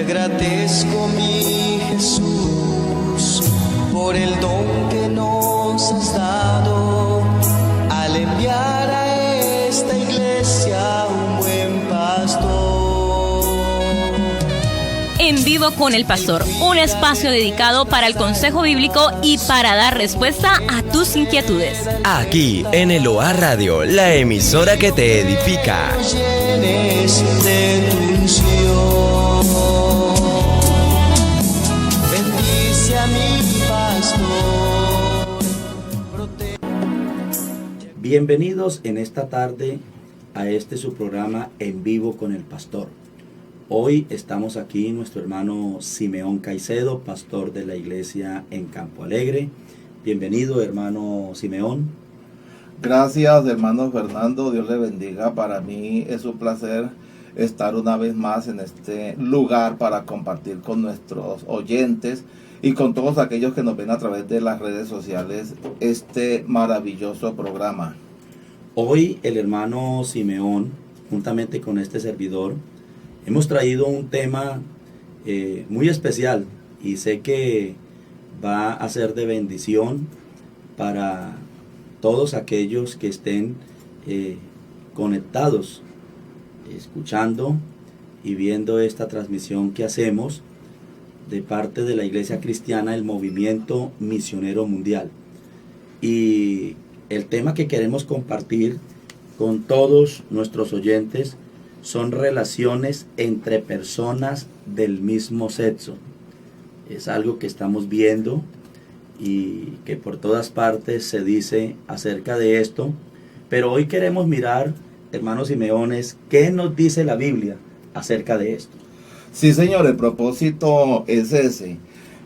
agradezco, mi Jesús, por el don que nos has dado al enviar a esta iglesia un buen pastor. En Vivo con el Pastor, un espacio dedicado para el consejo bíblico y para dar respuesta a tus inquietudes. Aquí en Eloa Radio, la emisora que te edifica. Llenes de tu unción. Bendice a mi pastor. Bienvenidos en esta tarde a su programa En Vivo con el Pastor. Hoy estamos aquí nuestro hermano Simeón Caicedo, pastor de la iglesia en Campo Alegre. Bienvenido, hermano Simeón. Gracias, hermano Fernando, Dios le bendiga. Para mí es un placer estar una vez más en este lugar para compartir con nuestros oyentes y con todos aquellos que nos ven a través de las redes sociales este maravilloso programa. Hoy el hermano Simeón, juntamente con este servidor, hemos traído un tema muy especial y sé que va a ser de bendición para todos aquellos que estén conectados, escuchando y viendo esta transmisión que hacemos de parte de la Iglesia Cristiana, el Movimiento Misionero Mundial. Y el tema que queremos compartir con todos nuestros oyentes son relaciones entre personas del mismo sexo. Es algo que estamos viendo y que por todas partes se dice acerca de esto. Pero hoy queremos mirar, hermanos Simeones, ¿qué nos dice la Biblia acerca de esto? Sí, señor, el propósito es ese,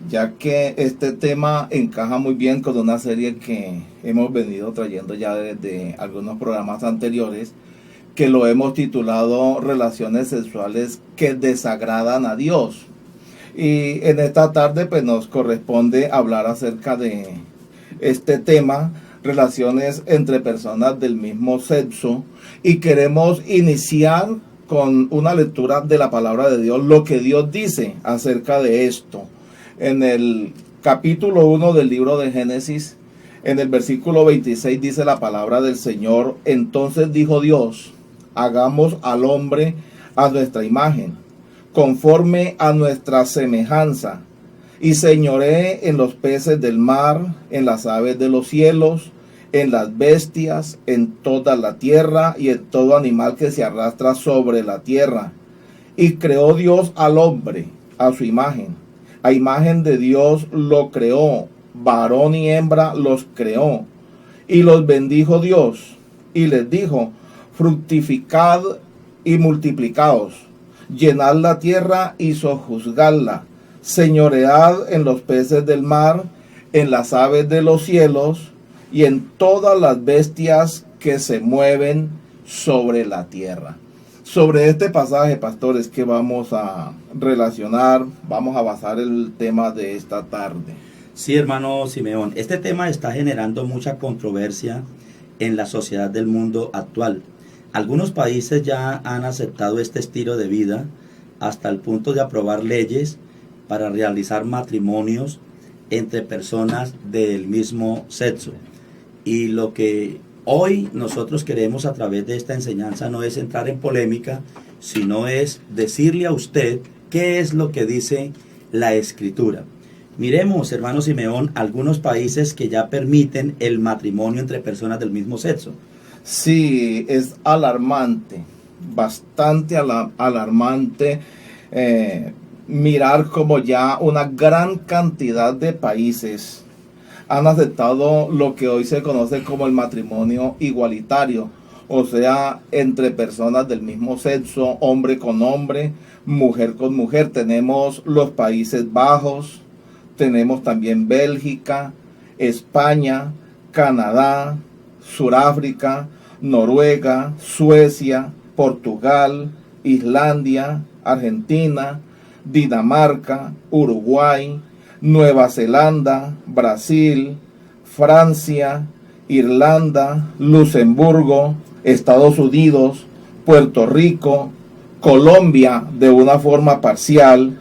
ya que este tema encaja muy bien con una serie que hemos venido trayendo ya desde algunos programas anteriores, que lo hemos titulado Relaciones Sexuales que Desagradan a Dios. Y en esta tarde pues nos corresponde hablar acerca de este tema, relaciones entre personas del mismo sexo, y queremos iniciar con una lectura de la palabra de Dios, lo que Dios dice acerca de esto. En el capítulo 1 del libro de Génesis, en el versículo 26 dice la palabra del Señor: entonces dijo Dios, hagamos al hombre a nuestra imagen, conforme a nuestra semejanza, y señoree en los peces del mar, en las aves de los cielos, en las bestias, en toda la tierra y en todo animal que se arrastra sobre la tierra. Y creó Dios al hombre a su imagen. A imagen de Dios lo creó, varón y hembra los creó. Y los bendijo Dios y les dijo: fructificad y multiplicaos, llenad la tierra y sojuzgadla, señoread en los peces del mar, en las aves de los cielos y en todas las bestias que se mueven sobre la tierra. Sobre este pasaje, pastores, que vamos a relacionar, vamos a basar el tema de esta tarde. Sí, hermano Simeón, este tema está generando mucha controversia en la sociedad del mundo actual. Algunos países ya han aceptado este estilo de vida hasta el punto de aprobar leyes para realizar matrimonios entre personas del mismo sexo. Y lo que hoy nosotros queremos a través de esta enseñanza no es entrar en polémica, sino es decirle a usted qué es lo que dice la Escritura. Miremos, hermano Simeón, algunos países que ya permiten el matrimonio entre personas del mismo sexo. Sí, es alarmante, bastante alarmante mirar como ya una gran cantidad de países han aceptado lo que hoy se conoce como el matrimonio igualitario, o sea, entre personas del mismo sexo, hombre con hombre, mujer con mujer. Tenemos los Países Bajos, tenemos también Bélgica, España, Canadá, Sudáfrica, Noruega, Suecia, Portugal, Islandia, Argentina, Dinamarca, Uruguay, Nueva Zelanda, Brasil, Francia, Irlanda, Luxemburgo, Estados Unidos, Puerto Rico, Colombia de una forma parcial,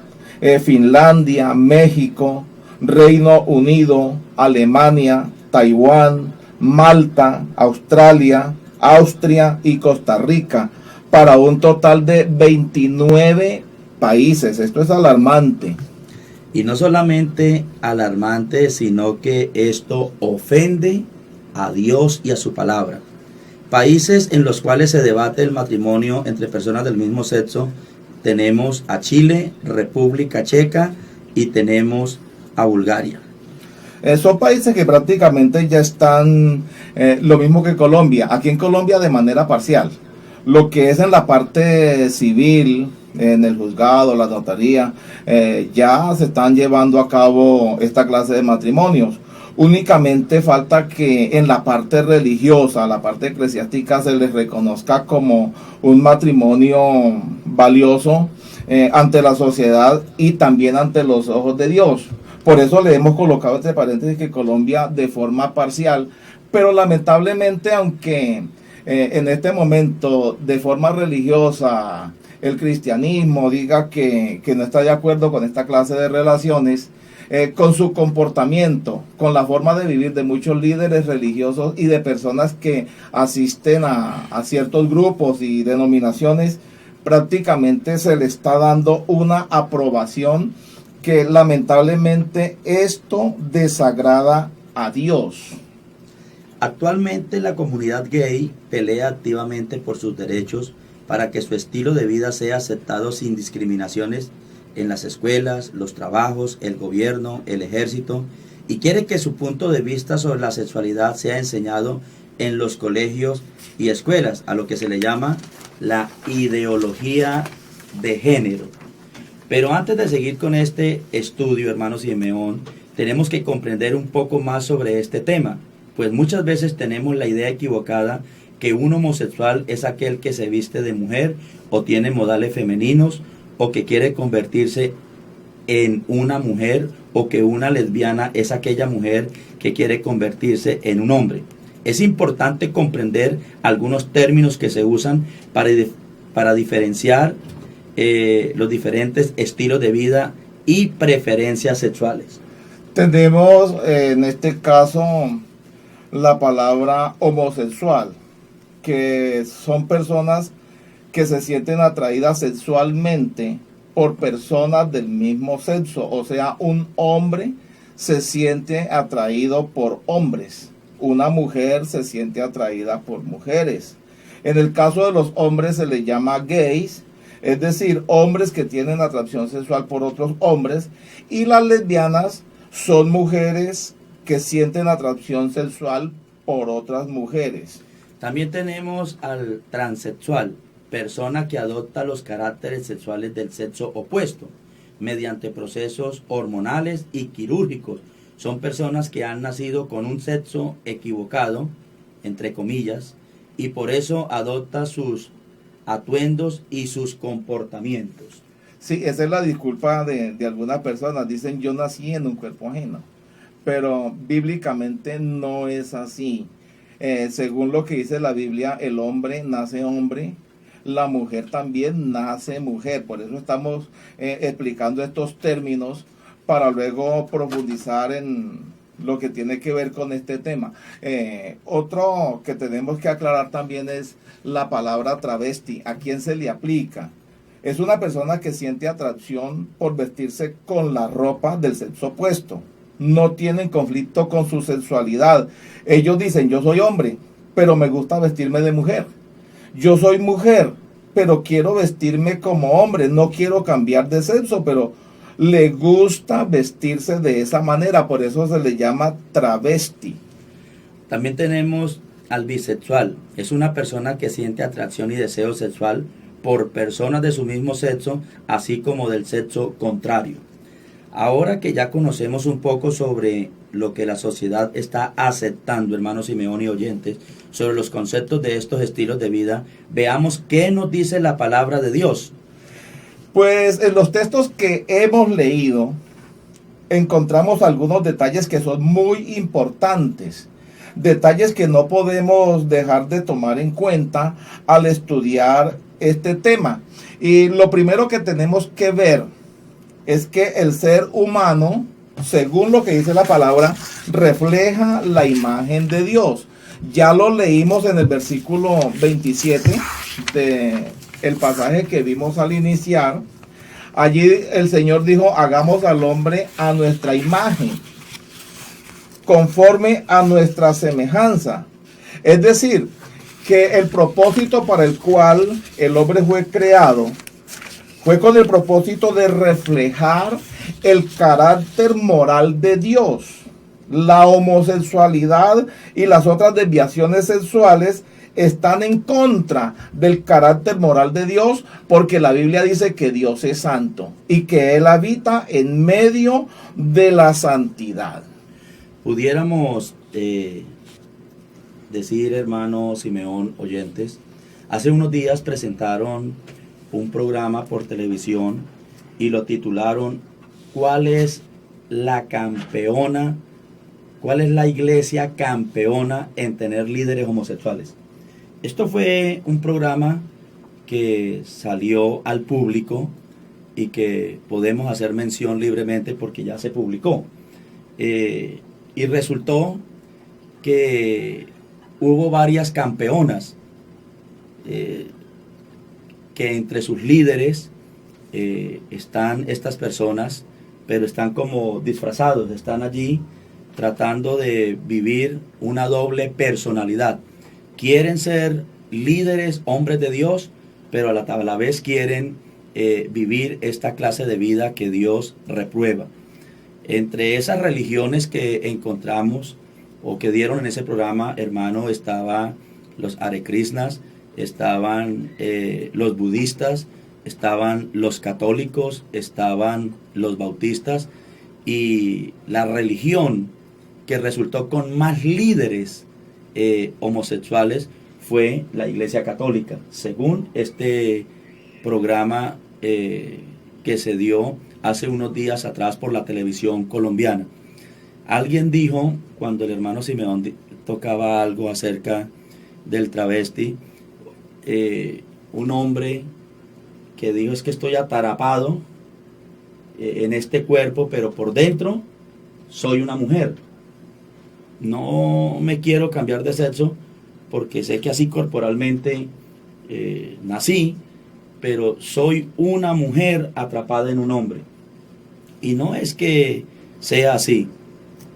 Finlandia, México, Reino Unido, Alemania, Taiwán, Malta, Australia, Austria y Costa Rica, para un total de 29 países. Esto es alarmante. Y no solamente alarmante, sino que esto ofende a Dios y a su palabra. Países en los cuales se debate el matrimonio entre personas del mismo sexo, tenemos a Chile, República Checa y tenemos a Bulgaria. Son países que prácticamente ya están lo mismo que Colombia. Aquí en Colombia de manera parcial. Lo que es en la parte civil, en el juzgado, la notaría, ya se están llevando a cabo esta clase de matrimonios. Únicamente falta que en la parte religiosa, la parte eclesiástica, se les reconozca como un matrimonio valioso ante la sociedad y también ante los ojos de Dios. Por eso le hemos colocado este paréntesis que Colombia de forma parcial, pero lamentablemente, aunque en este momento de forma religiosa el cristianismo diga que no está de acuerdo con esta clase de relaciones, con su comportamiento, con la forma de vivir de muchos líderes religiosos y de personas que asisten a ciertos grupos y denominaciones, prácticamente se le está dando una aprobación que lamentablemente esto desagrada a Dios. Actualmente la comunidad gay pelea activamente por sus derechos para que su estilo de vida sea aceptado sin discriminaciones en las escuelas, los trabajos, el gobierno, el ejército, y quiere que su punto de vista sobre la sexualidad sea enseñado en los colegios y escuelas, a lo que se le llama la ideología de género. Pero antes de seguir con este estudio, hermano Simeón, tenemos que comprender un poco más sobre este tema, pues muchas veces tenemos la idea equivocada que un homosexual es aquel que se viste de mujer o tiene modales femeninos o que quiere convertirse en una mujer, o que una lesbiana es aquella mujer que quiere convertirse en un hombre. Es importante comprender algunos términos que se usan para diferenciar los diferentes estilos de vida y preferencias sexuales. Tenemos en este caso la palabra homosexual, que son personas que se sienten atraídas sexualmente por personas del mismo sexo. O sea, un hombre se siente atraído por hombres, una mujer se siente atraída por mujeres. En el caso de los hombres se les llama gays, es decir, hombres que tienen atracción sexual por otros hombres, y las lesbianas son mujeres que sienten atracción sexual por otras mujeres. También tenemos al transexual, persona que adopta los caracteres sexuales del sexo opuesto mediante procesos hormonales y quirúrgicos. Son personas que han nacido con un sexo equivocado, entre comillas, y por eso adopta sus atuendos y sus comportamientos. Sí, esa es la disculpa de algunas personas. Dicen, yo nací en un cuerpo ajeno, pero bíblicamente no es así. Según lo que dice la Biblia, el hombre nace hombre, la mujer también nace mujer. Por eso estamos explicando estos términos para luego profundizar en lo que tiene que ver con este tema. Otro que tenemos que aclarar también es la palabra travesti. ¿A quién se le aplica? Es una persona que siente atracción por vestirse con la ropa del sexo opuesto. No tienen conflicto con su sexualidad. Ellos dicen, yo soy hombre, pero me gusta vestirme de mujer. Yo soy mujer, pero quiero vestirme como hombre. No quiero cambiar de sexo, pero le gusta vestirse de esa manera. Por eso se le llama travesti. También tenemos al bisexual. Es una persona que siente atracción y deseo sexual por personas de su mismo sexo, así como del sexo contrario. Ahora que ya conocemos un poco sobre lo que la sociedad está aceptando, hermanos Simeón y oyentes, sobre los conceptos de estos estilos de vida, veamos qué nos dice la palabra de Dios. Pues en los textos que hemos leído, encontramos algunos detalles que son muy importantes. Detalles que no podemos dejar de tomar en cuenta al estudiar este tema. Y lo primero que tenemos que ver es que el ser humano, según lo que dice la palabra, refleja la imagen de Dios. Ya lo leímos en el versículo 27 del pasaje que vimos al iniciar. Allí el Señor dijo, hagamos al hombre a nuestra imagen, conforme a nuestra semejanza. Es decir, que el propósito para el cual el hombre fue creado fue con el propósito de reflejar el carácter moral de Dios. La homosexualidad y las otras desviaciones sexuales están en contra del carácter moral de Dios, porque la Biblia dice que Dios es santo y que Él habita en medio de la santidad. Pudiéramos decir, hermano Simeón, oyentes, hace unos días presentaron un programa por televisión y lo titularon ¿Cuál es la campeona? ¿Cuál es la iglesia campeona en tener líderes homosexuales? Esto fue un programa que salió al público y que podemos hacer mención libremente porque ya se publicó. Y resultó que hubo varias campeonas que entre sus líderes están estas personas, pero están como disfrazados, están allí tratando de vivir una doble personalidad. Quieren ser líderes, hombres de Dios, pero a la vez quieren vivir esta clase de vida que Dios reprueba. Entre esas religiones que encontramos o que dieron en ese programa, hermano, estaban los Hare Krishnas, estaban los budistas, estaban los católicos, estaban los bautistas, y la religión que resultó con más líderes homosexuales fue la Iglesia Católica, según este programa que se dio hace unos días atrás por la televisión colombiana. Alguien dijo, cuando el hermano Simeón tocaba algo acerca del travesti, un hombre que dijo, es que estoy atarapado en este cuerpo, pero por dentro soy una mujer. No me quiero cambiar de sexo porque sé que así corporalmente nací, pero soy una mujer atrapada en un hombre. Y no es que sea así.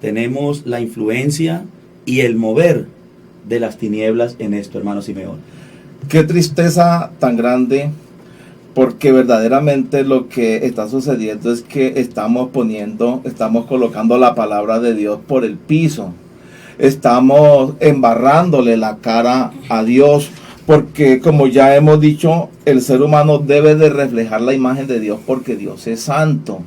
Tenemos la influencia y el mover de las tinieblas en esto, hermano Simeón. Qué tristeza tan grande, porque verdaderamente lo que está sucediendo es que estamos colocando la palabra de Dios por el piso. Estamos embarrándole la cara a Dios, porque como ya hemos dicho, el ser humano debe de reflejar la imagen de Dios porque Dios es santo.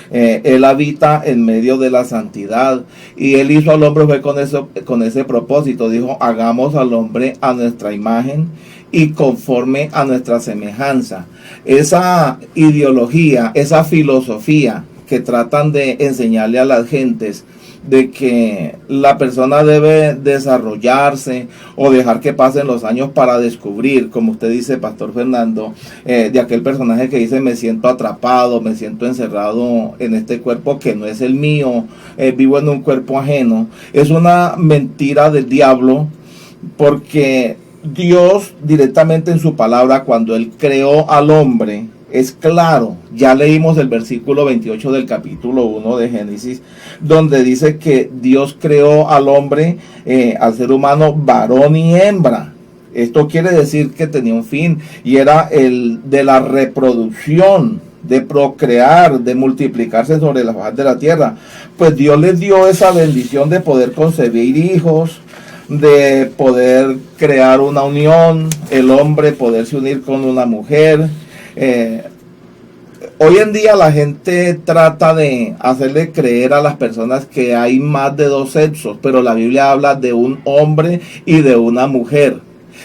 Él habita en medio de la santidad, y Él hizo al hombre fue con ese propósito. Dijo, hagamos al hombre a nuestra imagen y conforme a nuestra semejanza. Esa ideología, esa filosofía que tratan de enseñarle a las gentes de que la persona debe desarrollarse o dejar que pasen los años para descubrir, como usted dice, Pastor Fernando, de aquel personaje que dice, me siento atrapado, me siento encerrado en este cuerpo que no es el mío, vivo en un cuerpo ajeno. Es una mentira del diablo, porque Dios directamente en su palabra, cuando Él creó al hombre, es claro. Ya leímos el versículo 28 del capítulo 1 de Génesis, donde dice que Dios creó al hombre, al ser humano, varón y hembra. Esto quiere decir que tenía un fin, y era el de la reproducción, de procrear, de multiplicarse sobre la faz de la tierra. Pues Dios les dio esa bendición de poder concebir hijos, de poder crear una unión, el hombre poderse unir con una mujer. Hoy en día la gente trata de hacerle creer a las personas que hay más de dos sexos, pero la Biblia habla de un hombre y de una mujer.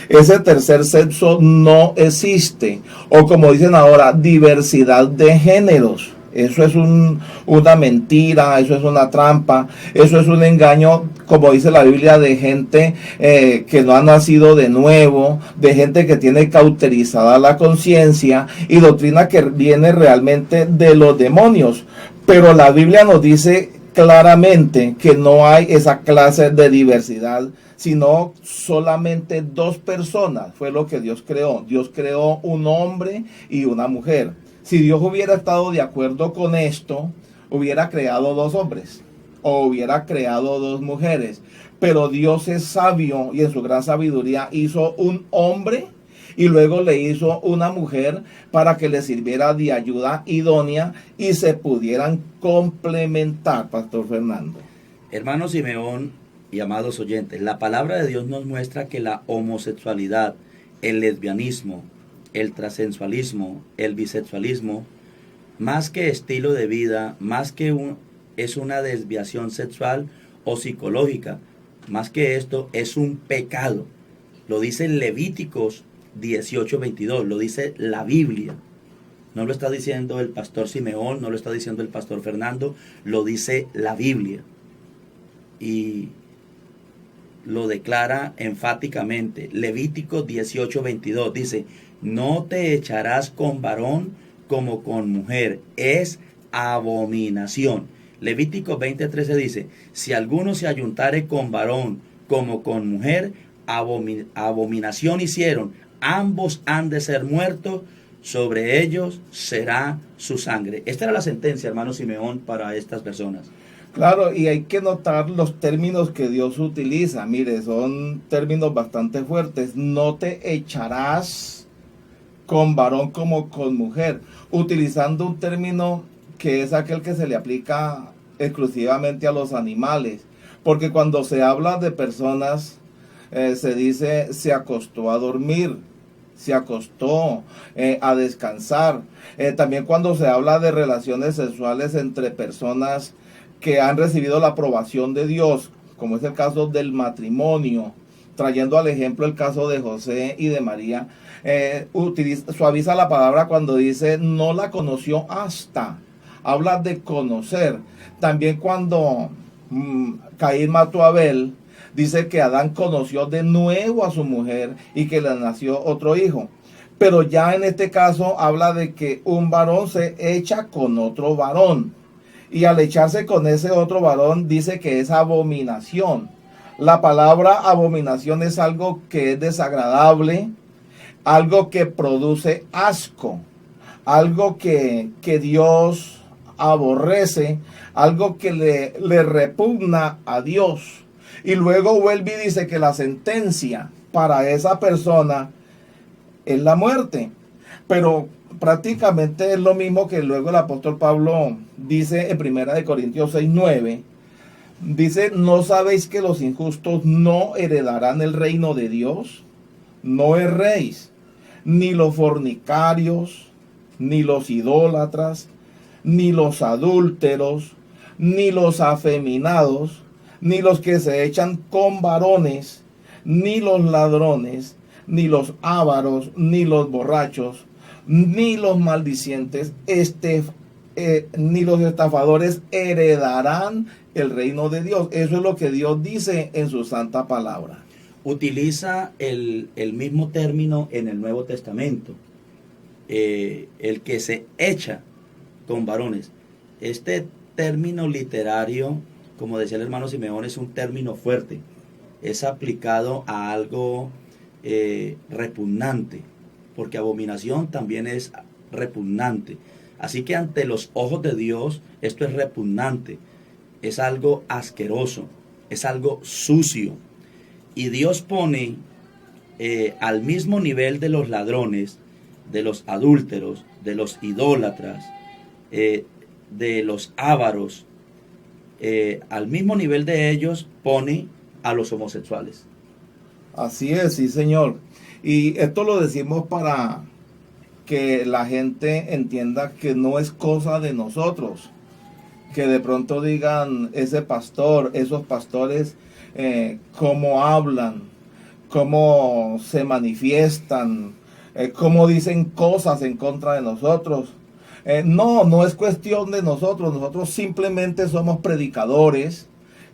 Ese tercer sexo no existe, o como dicen ahora, diversidad de géneros. Eso es una mentira, eso es una trampa, eso es un engaño, como dice la Biblia, de gente que no ha nacido de nuevo, de gente que tiene cauterizada la conciencia y doctrina que viene realmente de los demonios. Pero la Biblia nos dice claramente que no hay esa clase de diversidad, sino solamente dos personas. Fue lo que Dios creó. Dios creó un hombre y una mujer. Si Dios hubiera estado de acuerdo con esto, hubiera creado dos hombres o hubiera creado dos mujeres. Pero Dios es sabio y en su gran sabiduría hizo un hombre y luego le hizo una mujer para que le sirviera de ayuda idónea y se pudieran complementar, Pastor Fernando. Hermano Simeón y amados oyentes, la palabra de Dios nos muestra que la homosexualidad, el lesbianismo, el transexualismo, el bisexualismo, más que estilo de vida, más que es una desviación sexual o psicológica, más que esto es un pecado. Lo dice Levíticos 18:22, lo dice la Biblia. No lo está diciendo el pastor Simeón, no lo está diciendo el pastor Fernando, lo dice la Biblia. Y lo declara enfáticamente. Levítico 18:22 dice: no te echarás con varón como con mujer, es abominación. Levítico 20:13 dice: si alguno se ayuntare con varón como con mujer, abominación hicieron, ambos han de ser muertos, sobre ellos será su sangre. Esta era la sentencia, hermano Simeón, para estas personas. Claro, y hay que notar los términos que Dios utiliza. Mire, son términos bastante fuertes. No te echarás con varón como con mujer, utilizando un término que es aquel que se le aplica exclusivamente a los animales, porque cuando se habla de personas, se dice se acostó a dormir, se acostó a descansar. También cuando se habla de relaciones sexuales entre personas que han recibido la aprobación de Dios, como es el caso del matrimonio, trayendo al ejemplo el caso de José y de María, suaviza la palabra cuando dice no la conoció hasta, habla de conocer. También cuando Caín mató a Abel, dice que Adán conoció de nuevo a su mujer y que le nació otro hijo. Pero ya en este caso habla de que un varón se echa con otro varón. Y al echarse con ese otro varón dice que es abominación. La palabra abominación es algo que es desagradable, algo que produce asco, algo que Dios aborrece, algo que le repugna a Dios. Y luego vuelve y dice que la sentencia para esa persona es la muerte. Pero prácticamente es lo mismo que luego el apóstol Pablo dice en 1 Corintios 6:9. Dice: ¿no sabéis que los injustos no heredarán el reino de Dios? No erréis, ni los fornicarios, ni los idólatras, ni los adúlteros, ni los afeminados, ni los que se echan con varones, ni los ladrones, ni los ávaros, ni los borrachos, ni los maldicientes, ni los estafadores heredarán el reino de Dios. Eso es lo que Dios dice en su santa palabra. Utiliza el mismo término en el Nuevo Testamento, el que se echa con varones. Este término literario, como decía el hermano Simeón, es un término fuerte, es aplicado a algo repugnante, porque abominación también es repugnante. Así que ante los ojos de Dios esto es repugnante, es algo asqueroso, es algo sucio. Y Dios pone al mismo nivel de los ladrones, de los adúlteros, de los idólatras, de los ávaros, al mismo nivel de ellos pone a los homosexuales. Así es, sí, señor. Y esto lo decimos para que la gente entienda que no es cosa de nosotros. Que de pronto digan, ese pastor, esos pastores, cómo hablan, cómo se manifiestan, cómo dicen cosas en contra de nosotros. No es cuestión de nosotros simplemente somos predicadores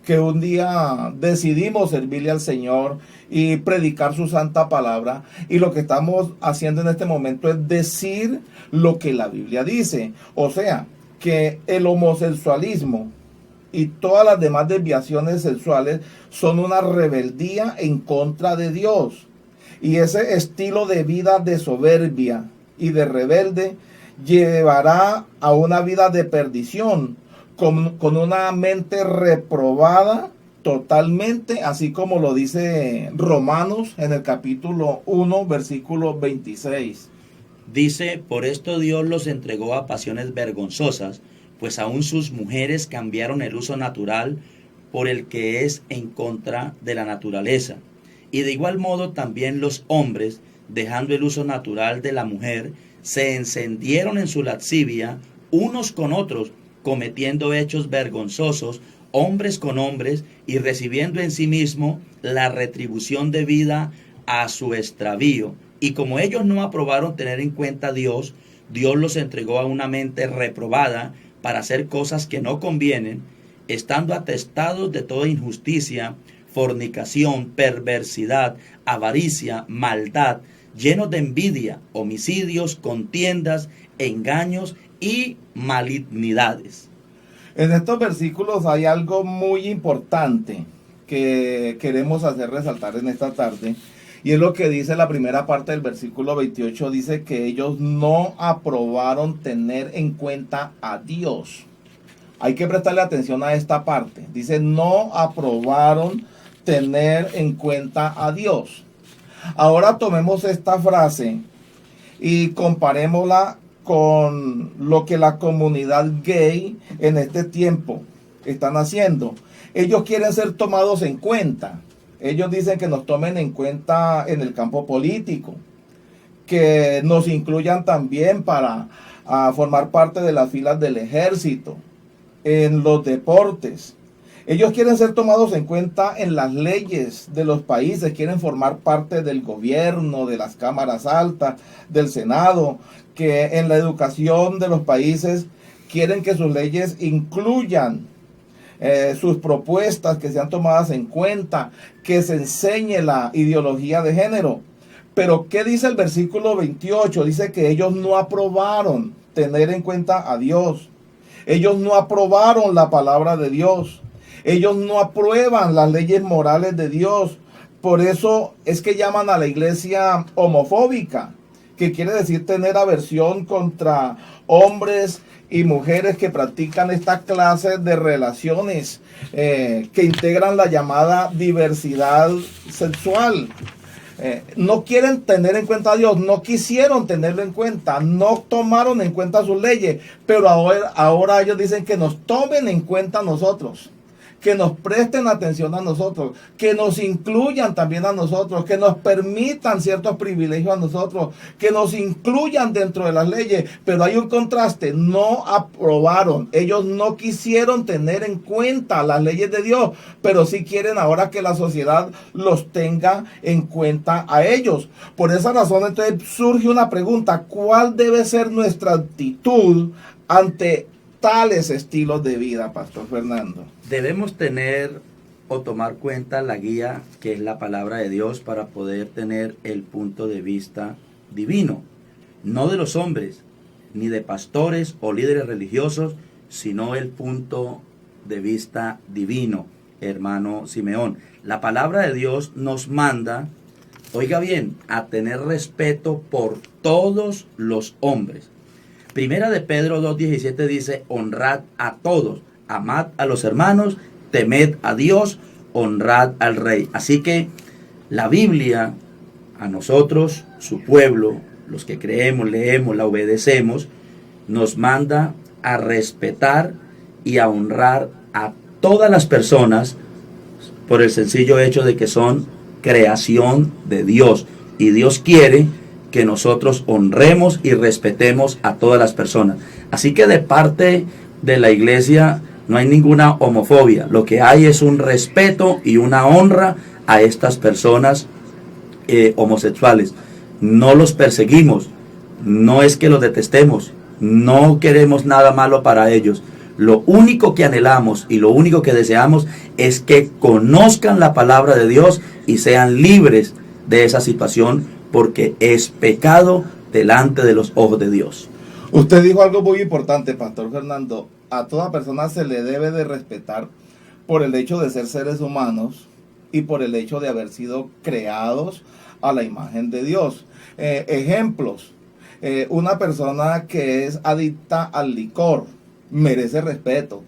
que un día decidimos servirle al Señor y predicar su santa palabra, y lo que estamos haciendo en este momento es decir lo que la Biblia dice, o sea, que el homosexualismo y todas las demás desviaciones sexuales son una rebeldía en contra de Dios, y ese estilo de vida de soberbia y de rebelde llevará a una vida de perdición, con una mente reprobada totalmente, así como lo dice Romanos en el capítulo 1, versículo 26. Dice, por esto Dios los entregó a pasiones vergonzosas, pues aún sus mujeres cambiaron el uso natural por el que es en contra de la naturaleza. Y de igual modo también los hombres, dejando el uso natural de la mujer, se encendieron en su lascivia unos con otros, cometiendo hechos vergonzosos, hombres con hombres, y recibiendo en sí mismo la retribución debida a su extravío. Y como ellos no aprobaron tener en cuenta a Dios, Dios los entregó a una mente reprobada para hacer cosas que no convienen, estando atestados de toda injusticia, fornicación, perversidad, avaricia, maldad, llenos de envidia, homicidios, contiendas, engaños y malignidades. En estos versículos hay algo muy importante que queremos hacer resaltar en esta tarde, y es lo que dice la primera parte del versículo 28, dice que ellos no aprobaron tener en cuenta a Dios. Hay que prestarle atención a esta parte. Dice, no aprobaron tener en cuenta a Dios. Ahora tomemos esta frase y comparémosla con lo que la comunidad gay en este tiempo están haciendo. Ellos quieren ser tomados en cuenta. Ellos dicen que nos tomen en cuenta en el campo político, que nos incluyan también para formar parte de las filas del ejército, en los deportes. Ellos quieren ser tomados en cuenta en las leyes de los países, quieren formar parte del gobierno, de las cámaras altas, del Senado, que en la educación de los países quieren que sus leyes incluyan sus propuestas, que sean tomadas en cuenta, que se enseñe la ideología de género. Pero ¿qué dice el versículo 28? Dice que ellos no aprobaron tener en cuenta a Dios. Ellos no aprobaron la palabra de Dios. Ellos no aprueban las leyes morales de Dios. Por eso es que llaman a la iglesia homofóbica, que quiere decir tener aversión contra hombres y mujeres que practican esta clase de relaciones que integran la llamada diversidad sexual. No quieren tener en cuenta a Dios, no quisieron tenerlo en cuenta, no tomaron en cuenta sus leyes, pero ahora ellos dicen que nos tomen en cuenta a nosotros, que nos presten atención a nosotros, que nos incluyan también a nosotros, que nos permitan ciertos privilegios a nosotros, que nos incluyan dentro de las leyes. Pero hay un contraste, no aprobaron, ellos no quisieron tener en cuenta las leyes de Dios, pero sí quieren ahora que la sociedad los tenga en cuenta a ellos. Por esa razón entonces surge una pregunta: ¿cuál debe ser nuestra actitud ante tales estilos de vida, Pastor Fernando? Debemos tener o tomar cuenta la guía que es la palabra de Dios para poder tener el punto de vista divino, no de los hombres, ni de pastores o líderes religiosos, sino el punto de vista divino, hermano Simeón. La palabra de Dios nos manda, oiga bien, a tener respeto por todos los hombres. Primera de Pedro 2:17 dice, honrad a todos, amad a los hermanos, temed a Dios, honrad al rey. Así que la Biblia, a nosotros, su pueblo, los que creemos, leemos, la obedecemos, nos manda a respetar y a honrar a todas las personas por el sencillo hecho de que son creación de Dios. Y Dios quiere que nosotros honremos y respetemos a todas las personas. Así que de parte de la iglesia no hay ninguna homofobia. Lo que hay es un respeto y una honra a estas personas homosexuales. No los perseguimos, no es que los detestemos, no queremos nada malo para ellos. Lo único que anhelamos y lo único que deseamos es que conozcan la palabra de Dios y sean libres de esa situación, porque es pecado delante de los ojos de Dios. Usted dijo algo muy importante, Pastor Fernando. A toda persona se le debe de respetar por el hecho de ser seres humanos y por el hecho de haber sido creados a la imagen de Dios. Ejemplos. Una persona que es adicta al licor merece respeto.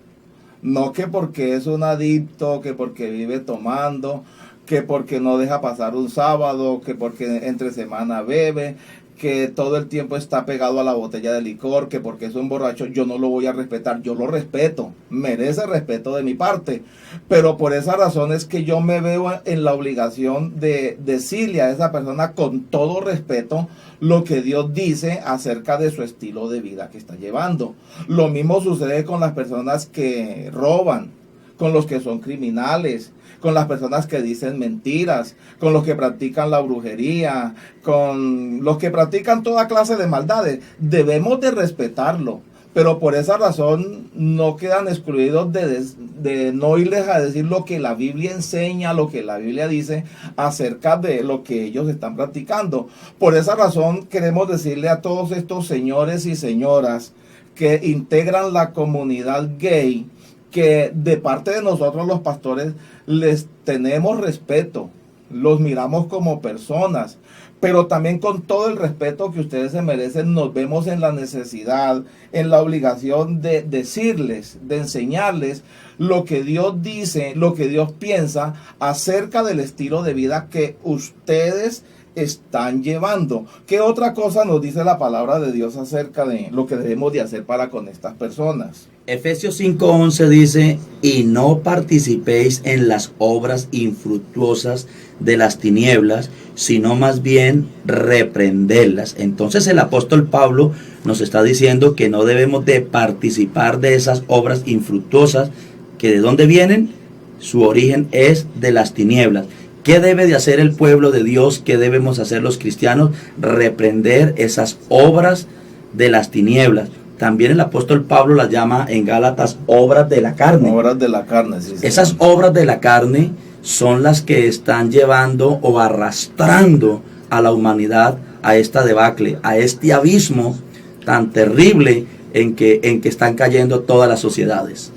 No que porque es un adicto, que porque vive tomando, que porque no deja pasar un sábado, que porque entre semana bebe, que todo el tiempo está pegado a la botella de licor, que porque es un borracho, yo no lo voy a respetar. Yo lo respeto, merece respeto de mi parte, pero por esa razón es que yo me veo en la obligación de decirle a esa persona con todo respeto lo que Dios dice acerca de su estilo de vida que está llevando. Lo mismo sucede con las personas que roban, con los que son criminales, con las personas que dicen mentiras, con los que practican la brujería, con los que practican toda clase de maldades. Debemos de respetarlo, pero por esa razón no quedan excluidos de no irles a decir lo que la Biblia enseña, lo que la Biblia dice acerca de lo que ellos están practicando. Por esa razón queremos decirle a todos estos señores y señoras que integran la comunidad gay, que de parte de nosotros los pastores les tenemos respeto, los miramos como personas, pero también con todo el respeto que ustedes se merecen, nos vemos en la necesidad, en la obligación de decirles, de enseñarles lo que Dios dice, lo que Dios piensa acerca del estilo de vida que ustedes están llevando. ¿Qué otra cosa nos dice la palabra de Dios acerca de lo que debemos de hacer para con estas personas? Efesios 5:11 dice: y no participéis en las obras infructuosas de las tinieblas, sino más bien reprenderlas. Entonces el apóstol Pablo nos está diciendo que no debemos de participar de esas obras infructuosas, que de dónde vienen, su origen es de las tinieblas. ¿Qué debe de hacer el pueblo de Dios? ¿Qué debemos hacer los cristianos? Reprender esas obras de las tinieblas. También el apóstol Pablo las llama en Gálatas obras de la carne. Obras de la carne, sí. Esas obras de la carne son las que están llevando o arrastrando a la humanidad a esta debacle, a este abismo tan terrible en que están cayendo todas las sociedades.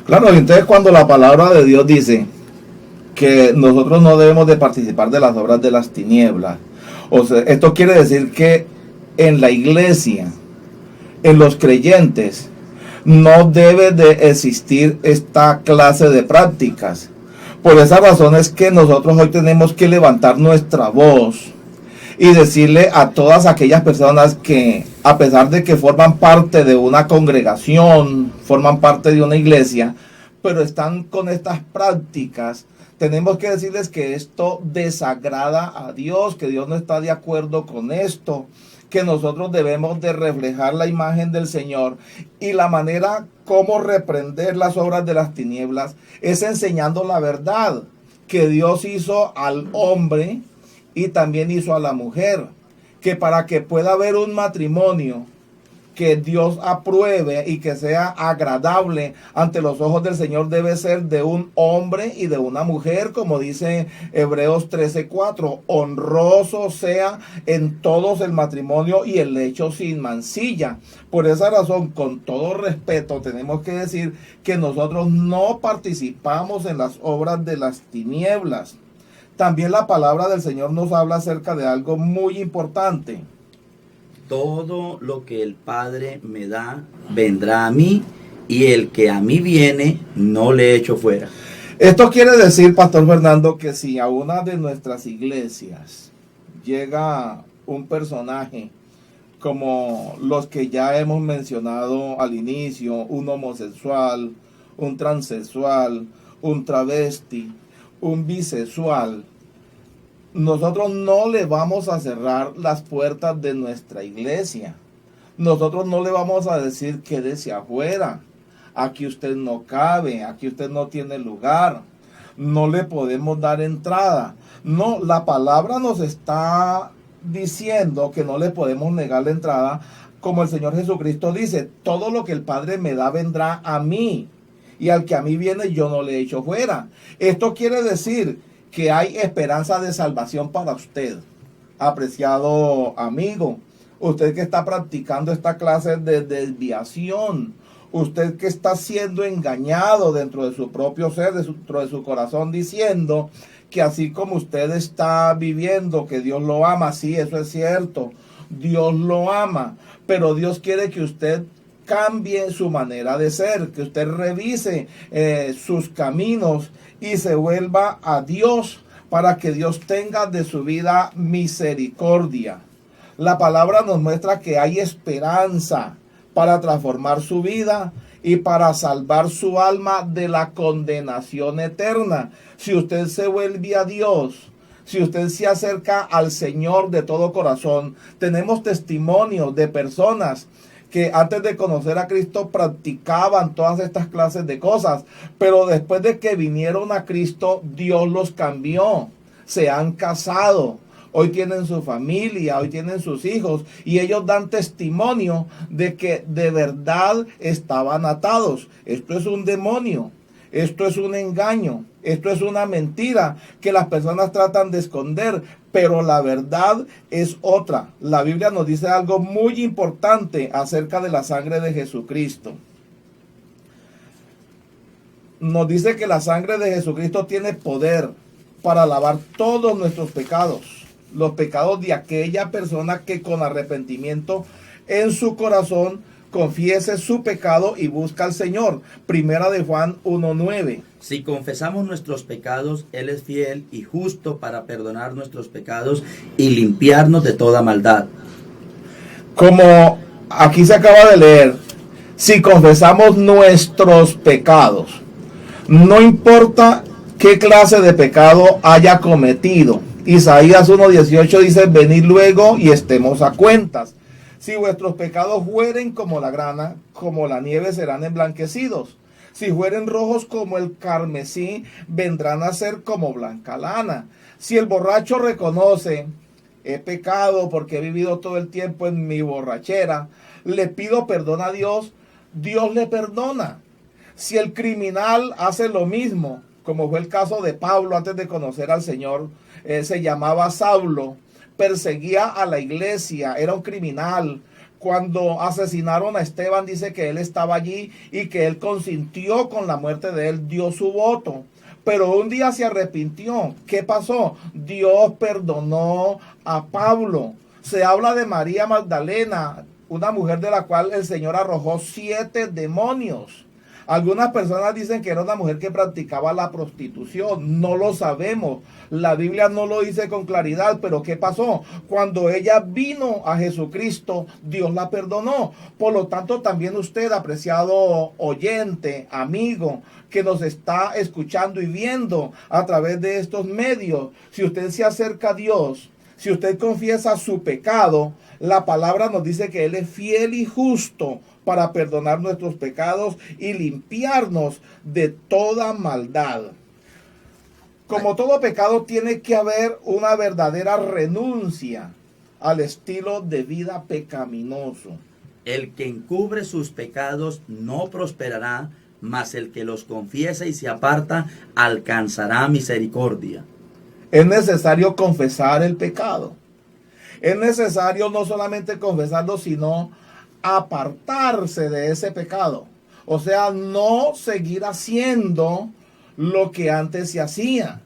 Claro, y entonces cuando la palabra de Dios dice que nosotros no debemos de participar de las obras de las tinieblas, o sea, esto quiere decir que en la iglesia, en los creyentes, no debe de existir esta clase de prácticas. Por esa razón es que nosotros hoy tenemos que levantar nuestra voz y decirle a todas aquellas personas que, a pesar de que forman parte de una congregación, forman parte de una iglesia, pero están con estas prácticas, tenemos que decirles que esto desagrada a Dios, que Dios no está de acuerdo con esto, que nosotros debemos de reflejar la imagen del Señor, y la manera como reprender las obras de las tinieblas es enseñando la verdad, que Dios hizo al hombre y también hizo a la mujer, que para que pueda haber un matrimonio que Dios apruebe y que sea agradable ante los ojos del Señor, debe ser de un hombre y de una mujer, como dice Hebreos 13:4, honroso sea en todos el matrimonio y el lecho sin mancilla. Por esa razón, con todo respeto, tenemos que decir que nosotros no participamos en las obras de las tinieblas. También la palabra del Señor nos habla acerca de algo muy importante. Todo lo que el Padre me da, vendrá a mí, y el que a mí viene, no le echo fuera. Esto quiere decir, Pastor Fernando, que si a una de nuestras iglesias llega un personaje como los que ya hemos mencionado al inicio, un homosexual, un transexual, un travesti, un bisexual, nosotros no le vamos a cerrar las puertas de nuestra iglesia. Nosotros no le vamos a decir quédese afuera, aquí usted no cabe, aquí usted no tiene lugar, no le podemos dar entrada. No, la palabra nos está diciendo que no le podemos negar la entrada, como el Señor Jesucristo dice, todo lo que el Padre me da vendrá a mí, y al que a mí viene yo no le echo fuera. Esto quiere decir que hay esperanza de salvación para usted, apreciado amigo, usted que está practicando esta clase de desviación, usted que está siendo engañado dentro de su propio ser, dentro de su corazón, diciendo que así como usted está viviendo, que Dios lo ama. Sí, eso es cierto, Dios lo ama, pero Dios quiere que usted cambie su manera de ser, que usted revise sus caminos y se vuelva a Dios, para que Dios tenga de su vida misericordia. La palabra nos muestra que hay esperanza para transformar su vida y para salvar su alma de la condenación eterna. Si usted se vuelve a Dios, si usted se acerca al Señor de todo corazón, tenemos testimonio de personas que antes de conocer a Cristo practicaban todas estas clases de cosas, pero después de que vinieron a Cristo, Dios los cambió, se han casado, hoy tienen su familia, hoy tienen sus hijos, y ellos dan testimonio de que de verdad estaban atados. Esto es un demonio, esto es un engaño, esto es una mentira que las personas tratan de esconder, pero la verdad es otra. La Biblia nos dice algo muy importante acerca de la sangre de Jesucristo. Nos dice que la sangre de Jesucristo tiene poder para lavar todos nuestros pecados, los pecados de aquella persona que con arrepentimiento en su corazón confiese su pecado y busca al Señor. Primera de Juan 1:9. Si confesamos nuestros pecados, Él es fiel y justo para perdonar nuestros pecados y limpiarnos de toda maldad. Como aquí se acaba de leer, si confesamos nuestros pecados, no importa qué clase de pecado haya cometido. Isaías 1:18 dice, venid luego y estemos a cuentas. Si vuestros pecados fueren como la grana, como la nieve serán emblanquecidos. Si fueren rojos como el carmesí, vendrán a ser como blanca lana. Si el borracho reconoce, he pecado porque he vivido todo el tiempo en mi borrachera, le pido perdón a Dios, Dios le perdona. Si el criminal hace lo mismo, como fue el caso de Pablo antes de conocer al Señor, se llamaba Saulo, perseguía a la iglesia, era un criminal. Cuando asesinaron a Esteban, dice que él estaba allí y que él consintió con la muerte de él, dio su voto. Pero un día se arrepintió. ¿Qué pasó? Dios perdonó a Pablo. Se habla de María Magdalena, una mujer de la cual el Señor arrojó 7 demonios. Algunas personas dicen que era una mujer que practicaba la prostitución. No lo sabemos. La Biblia no lo dice con claridad, pero ¿qué pasó? Cuando ella vino a Jesucristo, Dios la perdonó. Por lo tanto, también usted, apreciado oyente, amigo, que nos está escuchando y viendo a través de estos medios, si usted se acerca a Dios, si usted confiesa su pecado, la palabra nos dice que Él es fiel y justo para perdonar nuestros pecados y limpiarnos de toda maldad. Como todo pecado, tiene que haber una verdadera renuncia al estilo de vida pecaminoso. El que encubre sus pecados no prosperará, mas el que los confiesa y se aparta alcanzará misericordia. Es necesario confesar el pecado. Es necesario no solamente confesarlo, sino apartarse de ese pecado. O sea, no seguir haciendo lo que antes se hacía.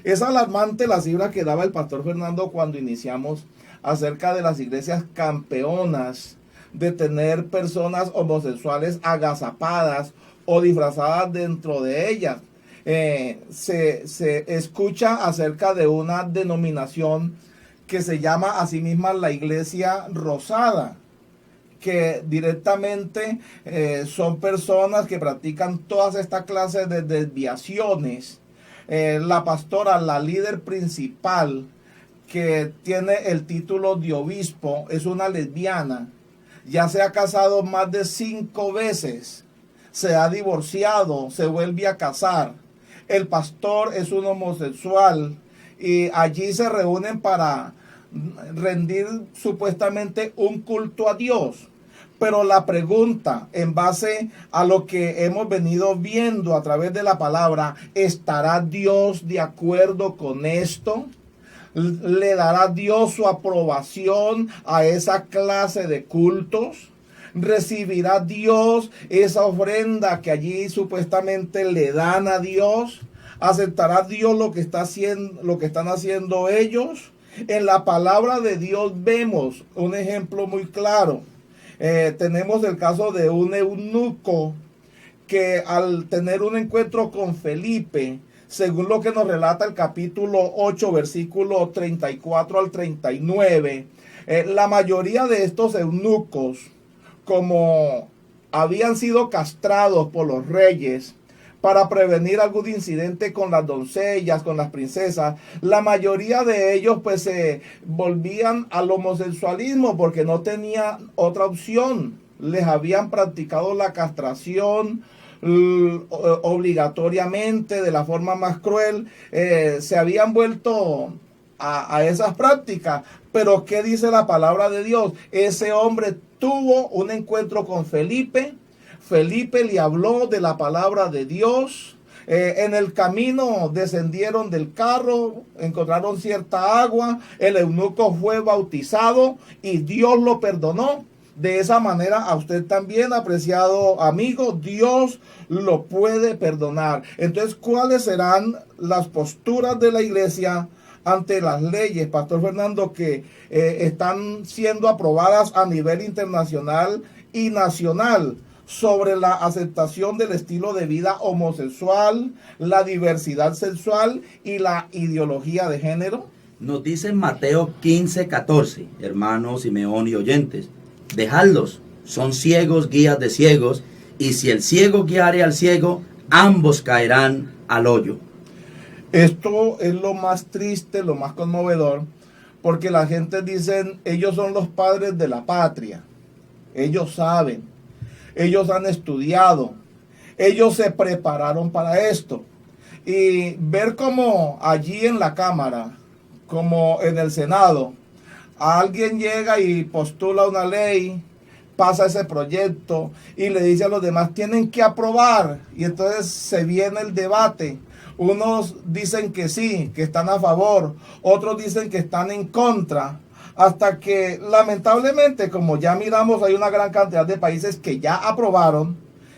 Es alarmante la cifra que daba el pastor Fernando cuando iniciamos acerca de las iglesias campeonas de tener personas homosexuales agazapadas o disfrazadas dentro de ellas. Se escucha acerca de una denominación que se llama a sí misma la Iglesia Rosada, que directamente son personas que practican todas estas clases de desviaciones. La pastora, la líder principal, que tiene el título de obispo, es una lesbiana. Ya se ha casado más de 5 veces, se ha divorciado, se vuelve a casar. El pastor es un homosexual y allí se reúnen para rendir supuestamente un culto a Dios. Pero la pregunta, en base a lo que hemos venido viendo a través de la palabra, ¿estará Dios de acuerdo con esto? ¿Le dará Dios su aprobación a esa clase de cultos? ¿Recibirá Dios esa ofrenda que allí supuestamente le dan a Dios? ¿Aceptará Dios lo que están haciendo ellos? En la palabra de Dios vemos un ejemplo muy claro. Tenemos el caso de un eunuco que al tener un encuentro con Felipe, según lo que nos relata el capítulo 8, versículo 34 al 39, la mayoría de estos eunucos, como habían sido castrados por los reyes para prevenir algún incidente con las doncellas, con las princesas, la mayoría de ellos pues se volvían al homosexualismo porque no tenían otra opción. Les habían practicado la castración obligatoriamente, de la forma más cruel. Se habían vuelto a esas prácticas. Pero ¿qué dice la palabra de Dios? Ese hombre tuvo un encuentro con Felipe. Felipe le habló de la palabra de Dios. En el camino descendieron del carro, encontraron cierta agua. El eunuco fue bautizado y Dios lo perdonó. De esa manera, a usted también, apreciado amigo, Dios lo puede perdonar. Entonces, ¿cuáles serán las posturas de la iglesia ante las leyes, Pastor Fernando, que están siendo aprobadas a nivel internacional y nacional sobre la aceptación del estilo de vida homosexual, la diversidad sexual y la ideología de género? Nos dice en Mateo 15:14, hermanos Simeón y oyentes: dejadlos, son ciegos, guías de ciegos, y si el ciego guiare al ciego, ambos caerán al hoyo. Esto es lo más triste, lo más conmovedor, porque la gente dice, ellos son los padres de la patria, ellos saben, ellos han estudiado, ellos se prepararon para esto. Y ver cómo allí en la Cámara, como en el Senado, alguien llega y postula una ley, pasa ese proyecto y le dice a los demás, tienen que aprobar. Y entonces se viene el debate. Unos dicen que sí, que están a favor, otros dicen que están en contra, hasta que lamentablemente, como ya miramos, hay una gran cantidad de países que ya aprobaron.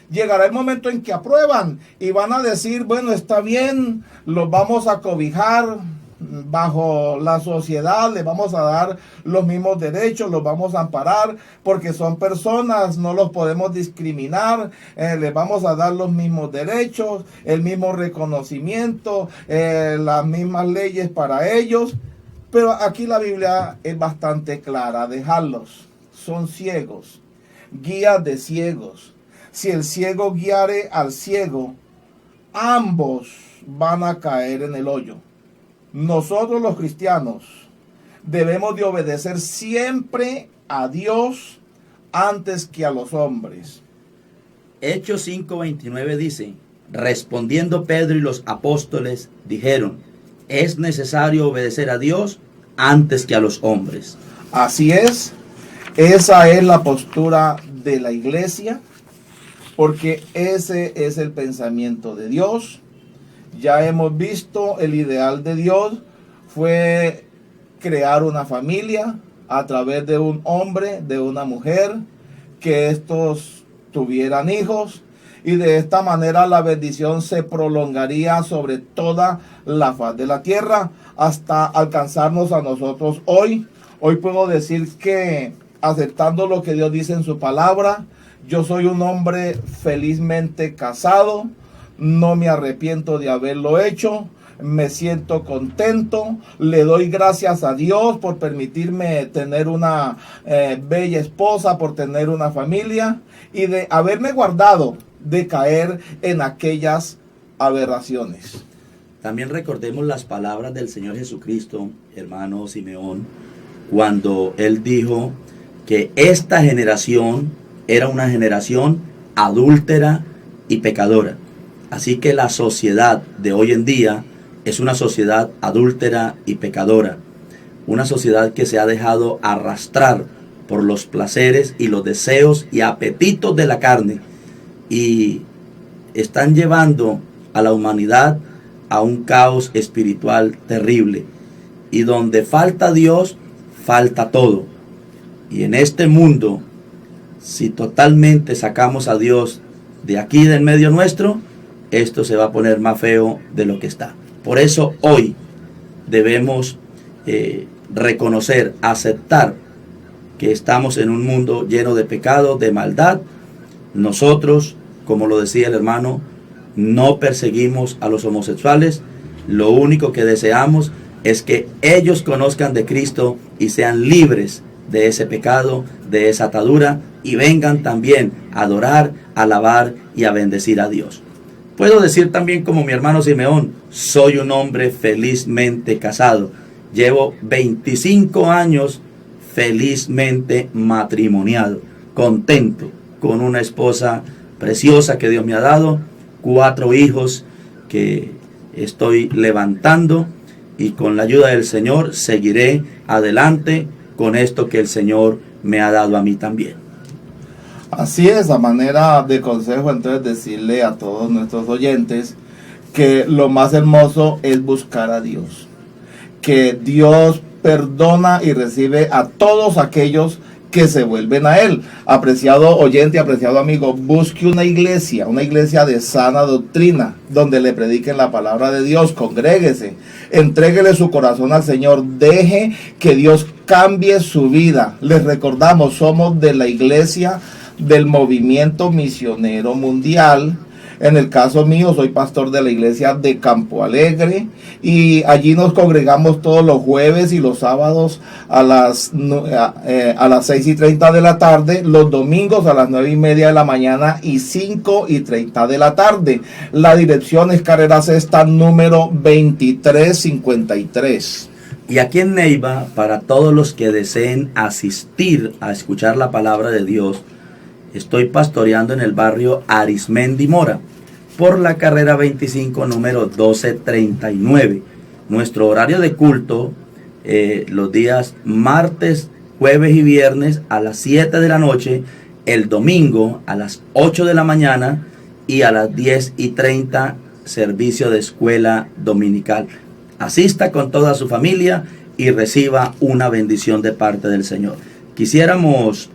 Llegará el momento en que aprueban y van a decir, bueno, está bien, los vamos a cobijar bajo la sociedad, les vamos a dar los mismos derechos, los vamos a amparar porque son personas, no los podemos discriminar, les vamos a dar los mismos derechos, el mismo reconocimiento, las mismas leyes para ellos. Pero aquí la Biblia es bastante clara: dejarlos, son ciegos, guías de ciegos. Si el ciego guiare al ciego, ambos van a caer en el hoyo. Nosotros los cristianos debemos de obedecer siempre a Dios antes que a los hombres. Hechos 5:29 dice: respondiendo Pedro y los apóstoles dijeron, es necesario obedecer a Dios antes que a los hombres. Así es, esa es la postura de la iglesia, porque ese es el pensamiento de Dios. Ya hemos visto, el ideal de Dios fue crear una familia a través de un hombre, de una mujer, que estos tuvieran hijos, y de esta manera la bendición se prolongaría sobre toda la faz de la tierra hasta alcanzarnos a nosotros hoy. Hoy puedo decir que, aceptando lo que Dios dice en su palabra, yo soy un hombre felizmente casado. No me arrepiento de haberlo hecho, me siento contento, le doy gracias a Dios por permitirme tener una bella esposa, por tener una familia y de haberme guardado de caer en aquellas aberraciones. También recordemos las palabras del Señor Jesucristo, hermano Simeón, cuando Él dijo que esta generación era una generación adúltera y pecadora. Así que la sociedad de hoy en día es una sociedad adúltera y pecadora. una sociedad que se ha dejado arrastrar por los placeres y los deseos y apetitos de la carne, y están llevando a la humanidad a un caos espiritual terrible, y donde falta Dios, falta todo. Y en este mundo, si totalmente sacamos a Dios de aquí del medio nuestro, esto se va a poner más feo de lo que está. Por eso hoy debemos reconocer, aceptar que estamos en un mundo lleno de pecado, de maldad. Nosotros, como lo decía el hermano, no perseguimos a los homosexuales. Lo único que deseamos es que ellos conozcan de Cristo y sean libres de ese pecado, de esa atadura, y vengan también a adorar, a alabar y a bendecir a Dios. Puedo decir también, como mi hermano Simeón, soy un hombre felizmente casado. Llevo 25 años felizmente matrimoniado, contento, con una esposa preciosa que Dios me ha dado, 4 hijos que estoy levantando, y con la ayuda del Señor seguiré adelante con esto que el Señor me ha dado a mí también. Así es, a manera de consejo, entonces decirle a todos nuestros oyentes que lo más hermoso es buscar a Dios, que Dios perdona y recibe a todos aquellos que se vuelven a Él. Apreciado oyente, apreciado amigo, busque una iglesia de sana doctrina, donde le prediquen la palabra de Dios, congréguese, entréguele su corazón al Señor, deje que Dios cambie su vida. Les recordamos, somos de la iglesia del Movimiento Misionero Mundial. En el caso mío, soy pastor de la iglesia de Campo Alegre, y allí nos congregamos todos los jueves y los sábados a las 6:30 de la tarde, los domingos a las 9:30 de la mañana y 5:30 de la tarde. La dirección es Carrera Sexta número 2353. Y aquí en Neiva, para todos los que deseen asistir a escuchar la palabra de Dios, estoy pastoreando en el barrio Arismendi Mora, por la carrera 25, número 1239. Nuestro horario de culto, los días martes, jueves y viernes a las 7 de la noche, el domingo a las 8 de la mañana y a las 10:30 servicio de escuela dominical. Asista con toda su familia y reciba una bendición de parte del Señor. Quisiéramos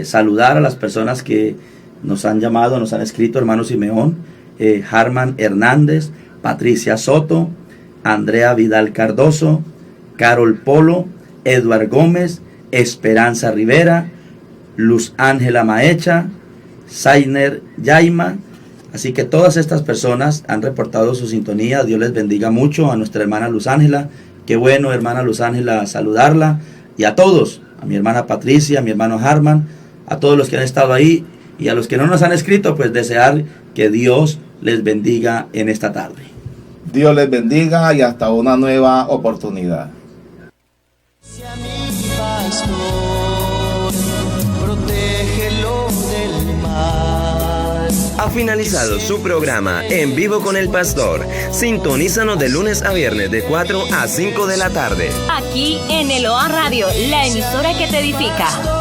saludar a las personas que nos han llamado, nos han escrito, hermano Simeón, Harman Hernández, Patricia Soto, Andrea Vidal Cardoso, Carol Polo, Eduard Gómez, Esperanza Rivera, Luz Ángela Maecha, Zainer Yaima. Así que todas estas personas han reportado su sintonía. Dios les bendiga mucho. A nuestra hermana Luz Ángela, qué bueno, hermana Luz Ángela, saludarla. Y a todos, a mi hermana Patricia, a mi hermano Harman, a todos los que han estado ahí, y a los que no nos han escrito, pues desear que Dios les bendiga en esta tarde. Dios les bendiga y hasta una nueva oportunidad. Sea mi pastor, protégelo del mal. Ha finalizado su programa En Vivo con el Pastor. Sintonízanos de lunes a viernes de 4 a 5 de la tarde. Aquí en Eloa Radio, la emisora que te edifica.